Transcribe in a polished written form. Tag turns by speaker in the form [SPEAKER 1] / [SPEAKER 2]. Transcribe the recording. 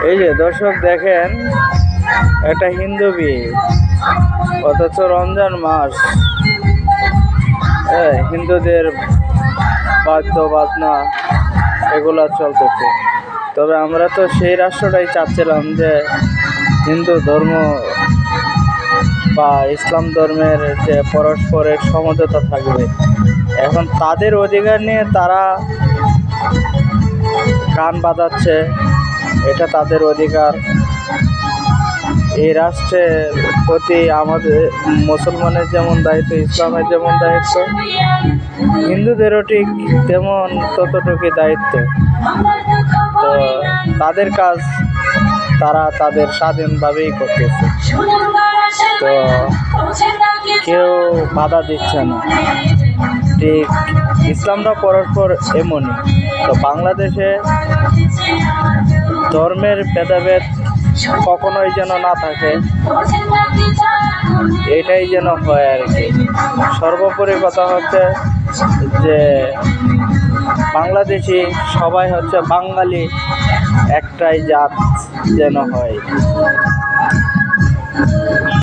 [SPEAKER 1] এই যে দর্শক দেখেন, একটা হিন্দু বিয়ে, অথচ রমজান মাস। হিন্দুদের বাদ্য বাজনা এগুলা চলতেছে। তবে আমরা তো সেই রাষ্ট্রটাই চাচ্ছিলাম যে হিন্দু ধর্ম বা ইসলাম ধর্মের যে পরস্পরের সমঝোতা থাকবে। এখন তাদের অধিকার নিয়ে তারা গান বাজাচ্ছে, এটা তাদের অধিকার। এই রাষ্ট্রের প্রতি আমাদের মুসলমানের যেমন দায়িত্ব, ইসলামের যেমন দায়িত্ব, হিন্দুদেরও ঠিক তেমন ততটুকুই দায়িত্ব। তো তাদের কাজ তারা তাদের স্বাধীনভাবেই করতেছে, তো কেউ বাধা দিচ্ছে না। ঠিক ইসলামরা পরস্পর এমনই। তো বাংলাদেশে ধর্মের ভেদাভেদ কখনোই যেন না থাকে, এটাই যেন হয় আর কি। সর্বোপরি কথা হচ্ছে যে বাংলাদেশি সবাই হচ্ছে বাঙালি, একটাই জাত যেন হয়।